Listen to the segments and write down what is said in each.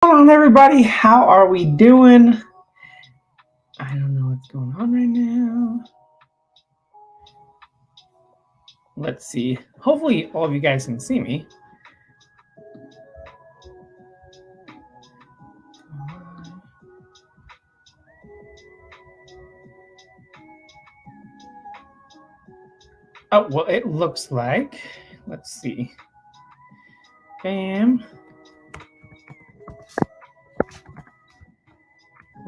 On, everybody? How are we doing? I don't know what's going on right now. Let's see. Hopefully all of you guys can see me. Oh, well, it looks like, let's see. Bam.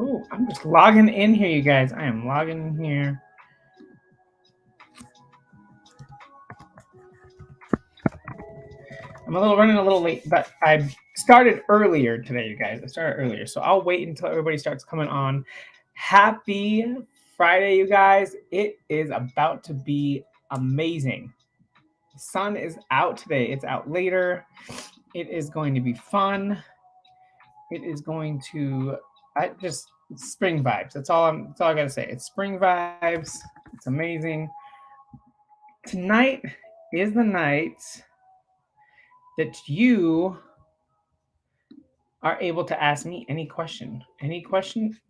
Oh, I'm just logging in here, you guys. I am logging in here. I'm running a little late, but I started earlier today, you guys. I started earlier, so I'll wait until everybody starts coming on. Happy Friday, you guys. It is about to be amazing. The sun is out today. It's out later. It is going to be fun. It is going to spring vibes. That's all I gotta say. It's spring vibes. It's amazing. Tonight is the night that you are able to ask me any question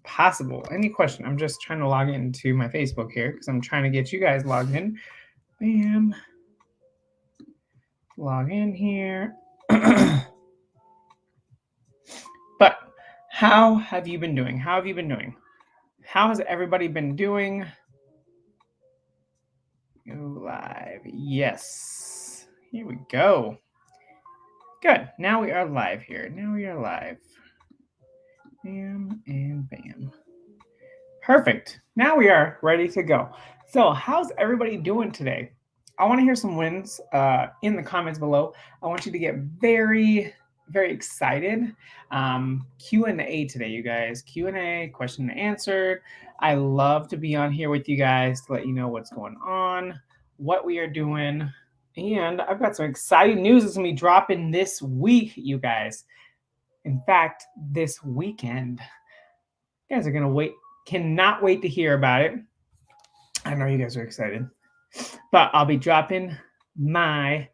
possible, any question. I'm just trying to log into my Facebook here because I'm trying to get you guys logged in. Bam. Log in here. But how have you been doing? How have you been doing? How has everybody been doing? Go live. Yes. Here we go. Good. Now we are live here. Now we are live. Bam and bam. Perfect. Now we are ready to go. So how's everybody doing today? I want to hear some wins in the comments below. I want you to get very, very excited. Q&A today, you guys. Q&A, question and answered. I love to be on here with you guys to let you know what's going on, what we are doing. And I've got some exciting news that's going to be dropping this week, you guys. In fact, this weekend. You guys are going to cannot wait to hear about it. I know you guys are excited. But I'll be dropping my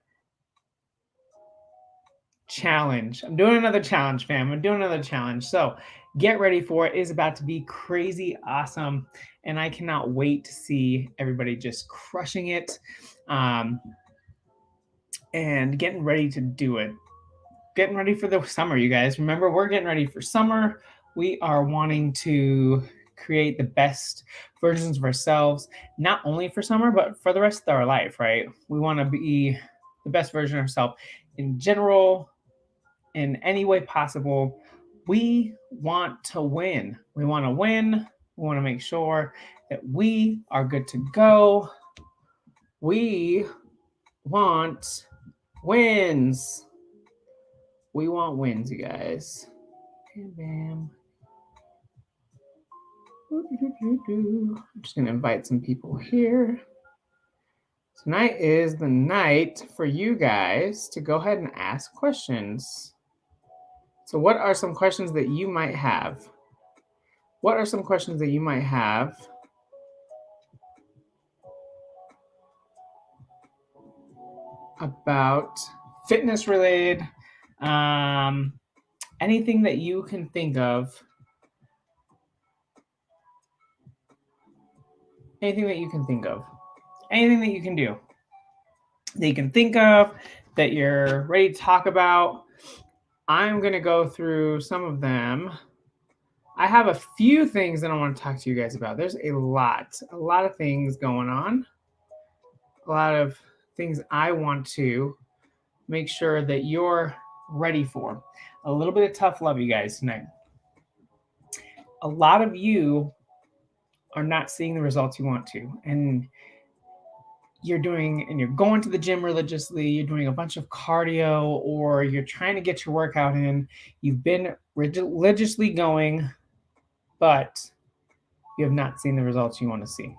challenge. I'm doing another challenge, fam. I'm doing another challenge. So get ready for it. It is about to be crazy awesome. And I cannot wait to see everybody just crushing it and getting ready to do it. Getting ready for the summer, you guys. Remember, we're getting ready for summer. We are wanting to create the best versions of ourselves, not only for summer, but for the rest of our life, right? We want to be the best version of ourselves in general, in any way possible. We want to win. We want to win. We want to make sure that we are good to go. We want wins. We want wins, you guys. Bam, bam. I'm just going to invite some people here. Tonight is the night for you guys to go ahead and ask questions. So what are some questions that you might have? What are some questions that you might have about fitness related, anything that you can think of? Anything that you can think of. Anything that you can do. That you can think of, that you're ready to talk about. I'm going to go through some of them. I have a few things that I want to talk to you guys about. There's a lot of things going on. A lot of things I want to make sure that you're ready for. A little bit of tough love, you guys, tonight. A lot of you are not seeing the results you want to. And you're going to the gym religiously, you're doing a bunch of cardio, or you're trying to get your workout in. You've been religiously going, but you have not seen the results you want to see.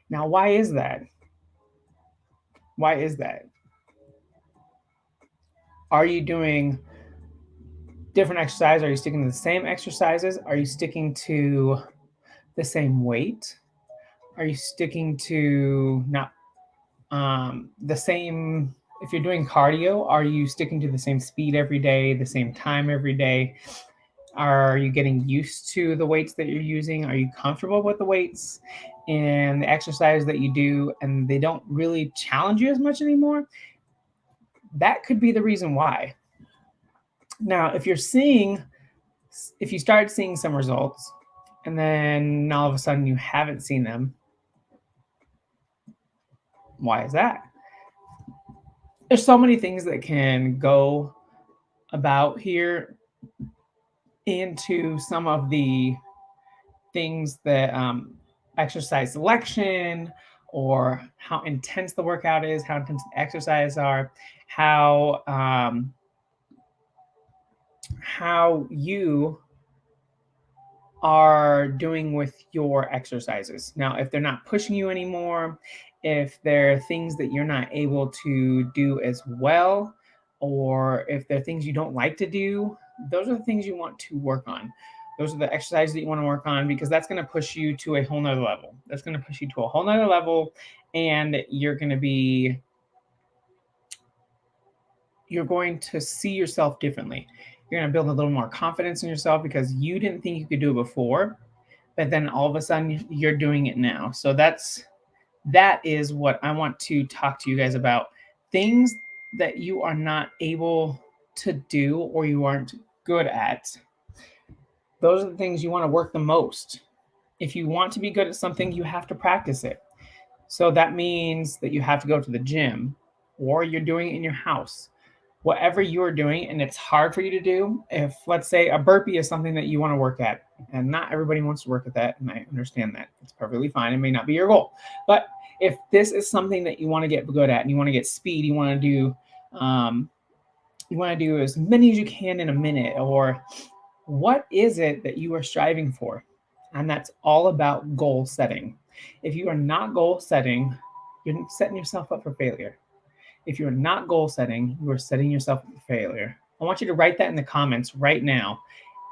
Now, why is that? Why is that? Are you doing different exercise? Are you sticking to the same exercises? Are you sticking to the same weight? Are you sticking to not the same? If you're doing cardio, are you sticking to the same speed every day, the same time every day? Are you getting used to the weights that you're using? Are you comfortable with the weights and the exercise that you do, and they don't really challenge you as much anymore? That could be the reason why. Now, if you start seeing some results and then all of a sudden you haven't seen them, why is that? There's so many things that can go about here into some of the things that exercise selection, or how intense the workout is, how intense the exercise are, how you are doing with your exercises. Now, if they're not pushing you anymore, if there are things that you're not able to do as well, or if there are things you don't like to do, those are the things you want to work on. Those are the exercises that you want to work on, because that's going to push you to a whole nother level. That's going to push you to a whole nother level, and you're going to see yourself differently. You're going to build a little more confidence in yourself because you didn't think you could do it before, but then all of a sudden you're doing it now. So that is what I want to talk to you guys about. Things that you are not able to do or you aren't good at. Those are the things you want to work the most. If you want to be good at something, you have to practice it. So that means that you have to go to the gym, or you're doing it in your house. Whatever you're doing and it's hard for you to do, if let's say a burpee is something that you want to work at, and not everybody wants to work at that, and I understand that. It's perfectly fine. It may not be your goal. But if this is something that you want to get good at and you want to get speed, you want to do as many as you can in a minute, or what is it that you are striving for? And that's all about goal setting. If you are not goal setting, you're setting yourself up for failure. If you're not goal setting, you are setting yourself up for failure. I want you to write that in the comments right now.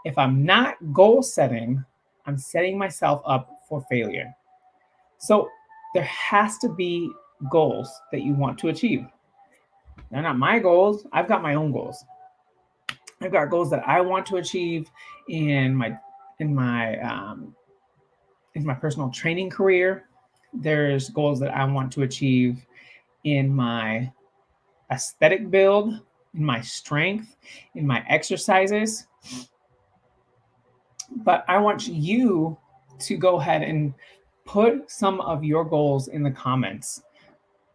If I'm not goal setting, I'm setting myself up for failure. So there has to be goals that you want to achieve. They're not my goals. I've got my own goals. I've got goals that I want to achieve in my personal training career. There's goals that I want to achieve in my aesthetic build, in my strength, in my exercises. But I want you to go ahead and put some of your goals in the comments.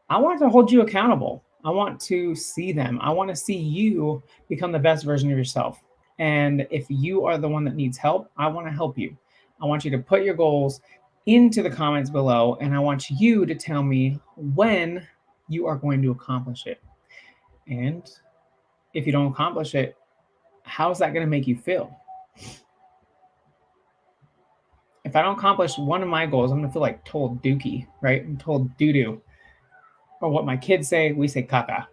I want to hold you accountable. I want to see them. I want to see you become the best version of yourself. And if you are the one that needs help, I want to help you. I want you to put your goals into the comments below, and I want you to tell me when you are going to accomplish it. And if you don't accomplish it, how is that going to make you feel? If I don't accomplish one of my goals, I'm going to feel like told dookie, right? I'm told doo-doo. Or what my kids say, we say caca.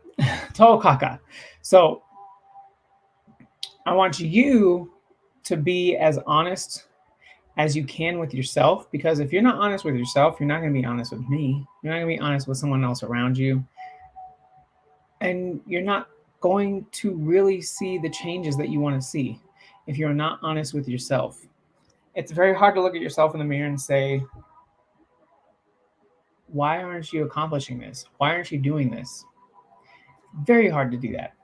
Total caca. So I want you to be as honest as you can with yourself, because if you're not honest with yourself, you're not going to be honest with me. You're not going to be honest with someone else around you. And you're not going to really see the changes that you want to see if you're not honest with yourself. It's very hard to look at yourself in the mirror and say, why aren't you accomplishing this? Why aren't you doing this? Very hard to do that.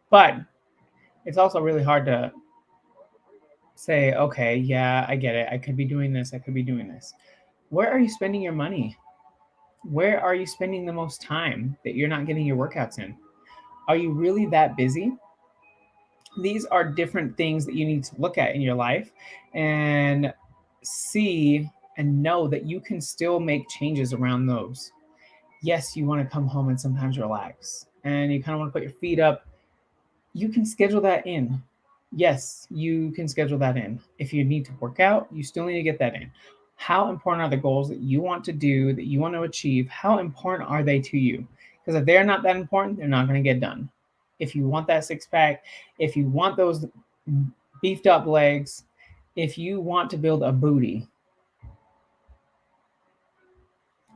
But it's also really hard to say, okay, yeah, I get it. I could be doing this. I could be doing this. Where are you spending your money? Where are you spending the most time that you're not getting your workouts in? Are you really that busy? These are different things that you need to look at in your life and see and know that you can still make changes around those. Yes, you want to come home and sometimes relax and you kind of want to put your feet up. You can schedule that in. Yes, you can schedule that in. If you need to work out, you still need to get that in. How important are the goals that you want to do, that you want to achieve? How important are they to you? Because if they're not that important, they're not going to get done. If you want that six pack, if you want those beefed up legs, if you want to build a booty,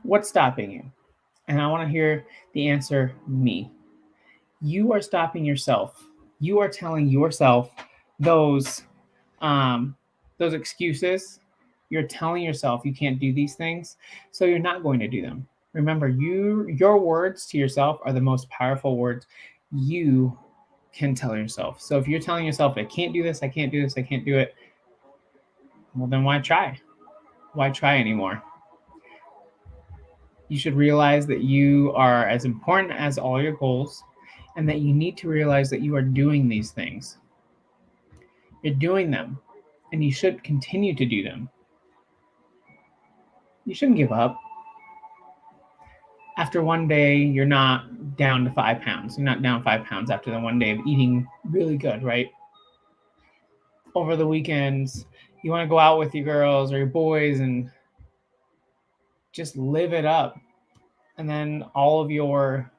what's stopping you? And I want to hear the answer, me. You are stopping yourself. You are telling yourself those those excuses. You're telling yourself you can't do these things, so you're not going to do them. Remember, your words to yourself are the most powerful words you can tell yourself. So if you're telling yourself, I can't do this, I can't do this, I can't do it, well, then why try? Why try anymore? You should realize that you are as important as all your goals and that you need to realize that you are doing these things. You're doing them and you should continue to do them. You shouldn't give up. After one day, you're not down to 5 pounds. You're not down 5 pounds after the one day of eating really good, right? Over the weekends, you want to go out with your girls or your boys and just live it up. And then all of your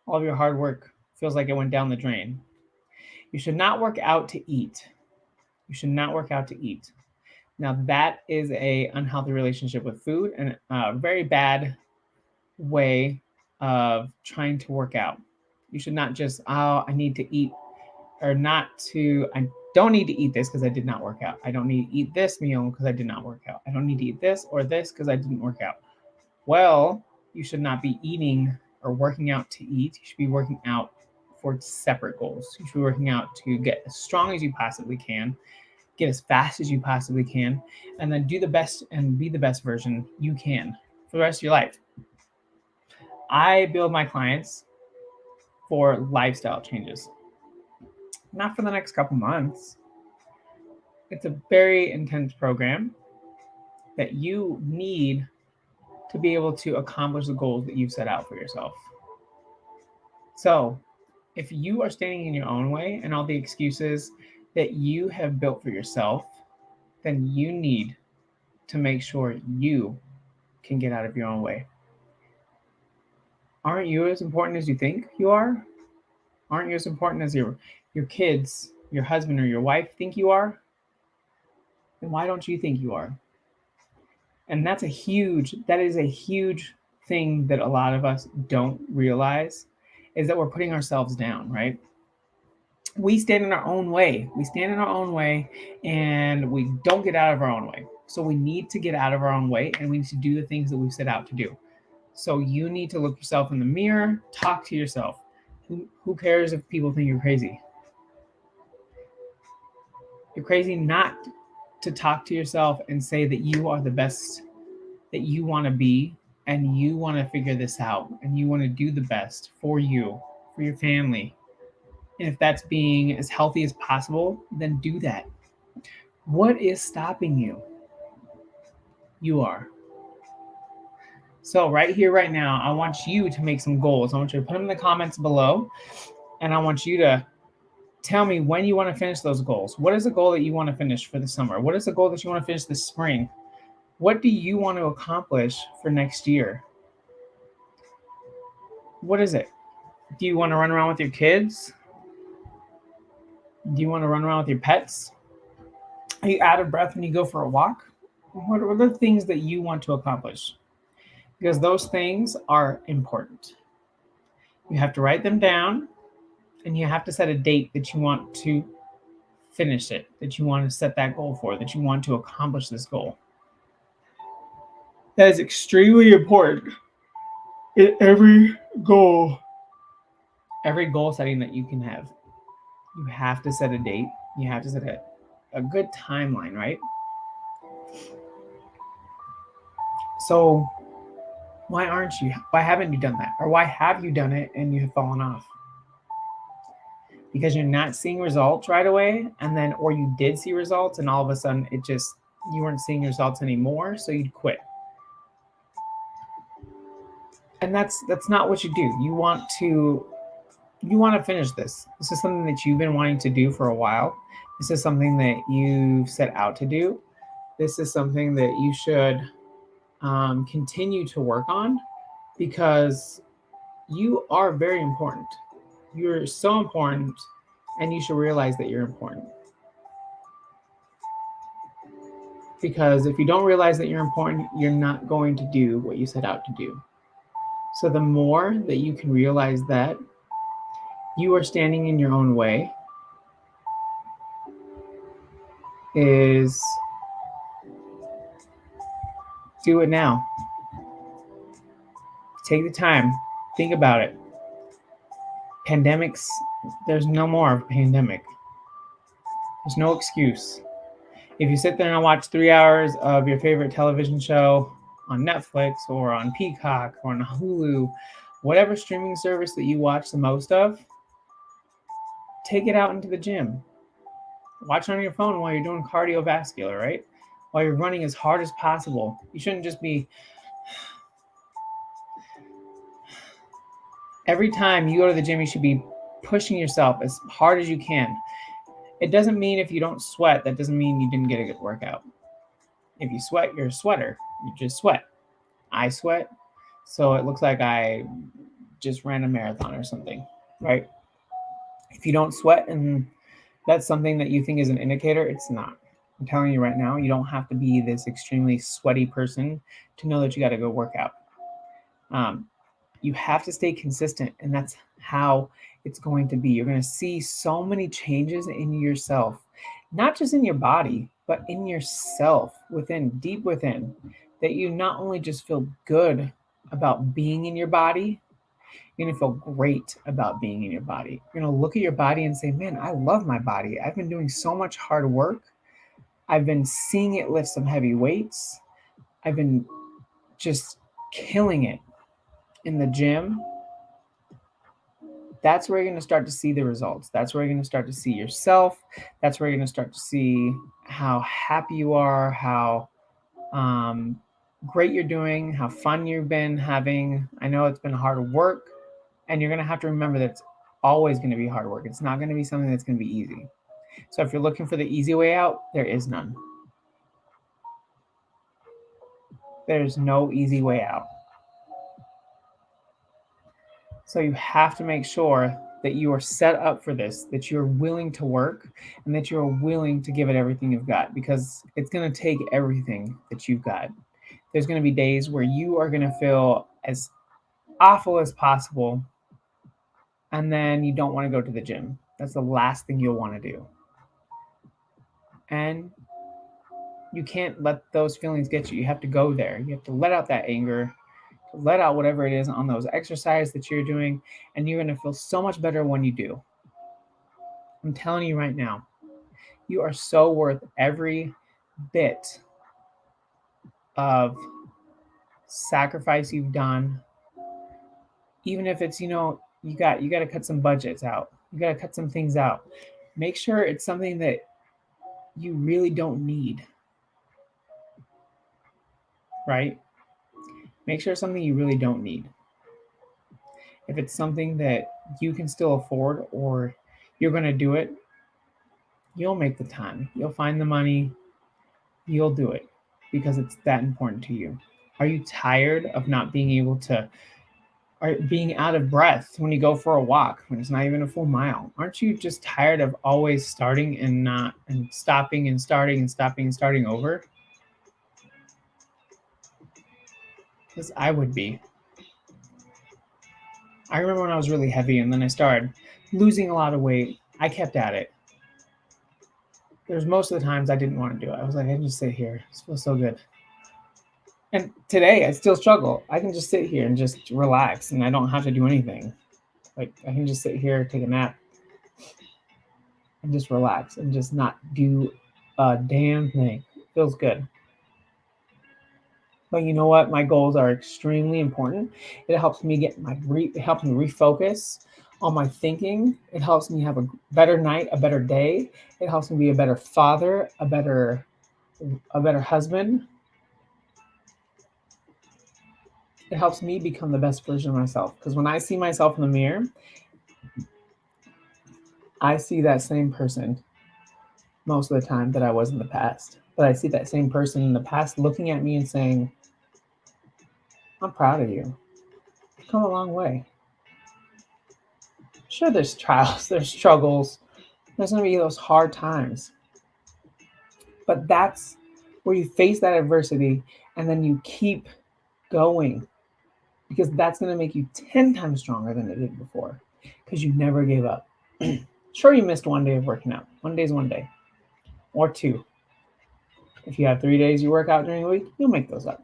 hard work feels like it went down the drain. You should not work out to eat. You should not work out to eat. Now that is a unhealthy relationship with food and a very bad way of trying to work out. You should not just, I need to eat, or I don't need to eat this because I did not work out. I don't need to eat this meal because I did not work out. I don't need to eat this or this because I didn't work out. Well, you should not be eating or working out to eat. You should be working out for separate goals. You should be working out to get as strong as you possibly can, get as fast as you possibly can, and then do the best and be the best version you can for the rest of your life. I build my clients for lifestyle changes, not for the next couple months. It's a very intense program that you need to be able to accomplish the goals that you've set out for yourself. So if you are standing in your own way and all the excuses that you have built for yourself, then you need to make sure you can get out of your own way. Aren't you as important as you think you are? Aren't you as important as your kids, your husband, or your wife think you are? Then why don't you think you are? And that is a huge thing that a lot of us don't realize, is that we're putting ourselves down, right? We stand in our own way. We stand in our own way and we don't get out of our own way. So we need to get out of our own way and we need to do the things that we've set out to do. So you need to look yourself in the mirror, talk to yourself. Who cares if people think you're crazy? You're crazy not to talk to yourself and say that you are the best that you want to be and you want to figure this out and you want to do the best for you, for your family. And if that's being as healthy as possible, then do that. What is stopping you? You are. So right here, right now, I want you to make some goals. I want you to put them in the comments below. And I want you to tell me when you want to finish those goals. What is the goal that you want to finish for the summer? What is the goal that you want to finish this spring? What do you want to accomplish for next year? What is it? Do you want to run around with your kids? Do you want to run around with your pets? Are you out of breath when you go for a walk? What are the things that you want to accomplish? Because those things are important. You have to write them down and you have to set a date that you want to finish it, that you want to set that goal for, that you want to accomplish this goal. That is extremely important in every goal setting that you can have. You have to set a date. You have to set a good timeline, right? So why haven't you done that? Or why have you done it and you have fallen off? Because you're not seeing results right away, or you did see results and all of a sudden you weren't seeing results anymore, so you'd quit. And that's not what you do. You want to finish this. This is something that you've been wanting to do for a while. This is something that you've set out to do. This is something that you should continue to work on, because you are very important. You're so important, and you should realize that you're important. Because if you don't realize that you're important, you're not going to do what you set out to do. So the more that you can realize that you are standing in your own way, is do it now. Take the time. Think about it. Pandemics, there's no more of a pandemic. There's no excuse. If you sit there and watch 3 hours of your favorite television show on Netflix or on Peacock or on Hulu, whatever streaming service that you watch the most of, take it out into the gym. Watch on your phone while you're doing cardiovascular, right? While you're running as hard as possible. You shouldn't just be... Every time you go to the gym, you should be pushing yourself as hard as you can. It doesn't mean if you don't sweat, that doesn't mean you didn't get a good workout. If you sweat, you're a sweater. You just sweat. I sweat, so it looks like I just ran a marathon or something, right? If you don't sweat and that's something that you think is an indicator, it's not. I'm telling you right now, you don't have to be this extremely sweaty person to know that you got to go work out. You have to stay consistent, and that's how it's going to be. You're going to see so many changes in yourself, not just in your body, but in yourself, within, deep within, that you not only just feel good about being in your body, you're going to feel great about being in your body. You're going to look at your body and say, man, I love my body. I've been doing so much hard work. I've been seeing it lift some heavy weights. I've been just killing it in the gym. That's where you're going to start to see the results. That's where you're going to start to see yourself. That's where you're going to start to see how happy you are, how great you're doing, how fun you've been having. I know it's been hard work, and you're going to have to remember that it's always going to be hard work. It's not going to be something that's going to be easy. So if you're looking for the easy way out, there is none. There's no easy way out. So you have to make sure that you are set up for this, that you're willing to work, and that you're willing to give it everything you've got, because it's going to take everything that you've got. There's going to be days where you are going to feel as awful as possible, and then you don't want to go to the gym. That's the last thing you'll want to do. And you can't let those feelings get you. You have to go there. You have to let out that anger, let out whatever it is on those exercises that you're doing, and you're going to feel so much better when you do. I'm telling you right now, you are so worth every bit of sacrifice you've done. Even if it's, you got to cut some budgets out. You got to cut some things out. Make sure it's something that you really don't need, right? Make sure it's something you really don't need. If it's something that you can still afford, or you're going to do it, you'll make the time. You'll find the money. You'll do it because it's that important to you. Are you tired of not being able to, or being out of breath when you go for a walk, when it's not even a full mile? Aren't you just tired of always starting and stopping and starting and stopping and starting over? Because I would be. I remember when I was really heavy and then I started losing a lot of weight. I kept at it. There's most of the times I didn't want to do it. I was like, I can just sit here. It feels so good. And today I still struggle. I can just sit here and just relax, and I don't have to do anything. Like, I can just sit here, take a nap, and just relax and just not do a damn thing. It feels good. But you know what? My goals are extremely important. It helps me it helps me refocus on my thinking. It helps me have a better night, a better day. It helps me be a better father, a better husband. It helps me become the best version of myself. Because when I see myself in the mirror, I see that same person most of the time that I was in the past. But I see that same person in the past looking at me and saying, I'm proud of you. You've come a long way. Sure, there's trials, there's struggles, there's going to be those hard times. But that's where you face that adversity and then you keep going, because that's going to make you 10 times stronger than it did before, because you never gave up. Sure, you missed one day of working out. One day is one day, or two. If you have 3 days you work out during the week, you'll make those up.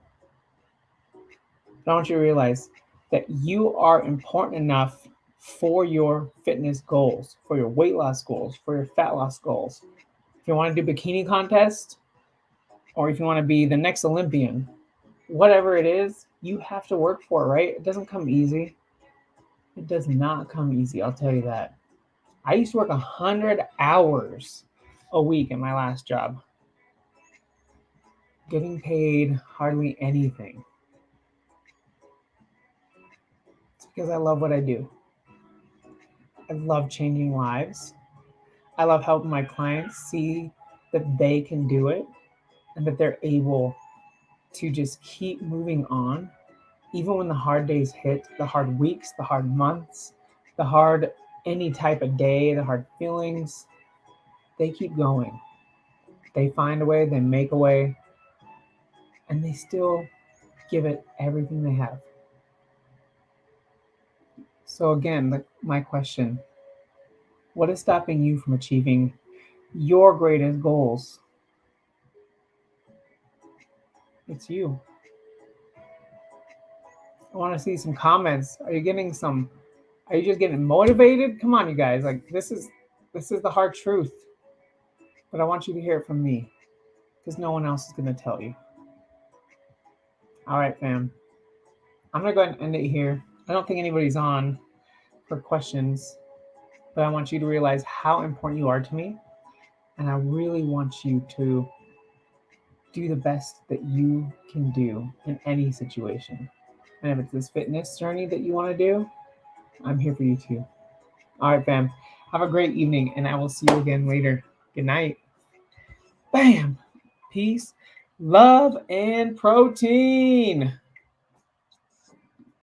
But I want you to realize that you are important enough for your fitness goals, for your weight loss goals, for your fat loss goals. If you want to do bikini contest, or if you want to be the next Olympian, whatever it is, you have to work for it, right? It doesn't come easy. It does not come easy, I'll tell you that. I used to work 100 hours a week in my last job, getting paid hardly anything. It's because I love what I do. I love changing lives. I love helping my clients see that they can do it and that they're able to just keep moving on, even when the hard days hit, the hard weeks, the hard months, the hard any type of day, the hard feelings. They keep going. They find a way, they make a way, and they still give it everything they have. So again, my question, what is stopping you from achieving your greatest goals? It's you. I want to see some comments. Are you just getting motivated? Come on, you guys. Like this is the hard truth. But I want you to hear it from me, because no one else is going to tell you. All right, fam. I'm going to go ahead and end it here. I don't think anybody's on for questions, but I want you to realize how important you are to me. And I really want you to do the best that you can do in any situation. And if it's this fitness journey that you want to do, I'm here for you too. All right, fam. Have a great evening, and I will see you again later. Good night. Bam. Peace, love, and protein.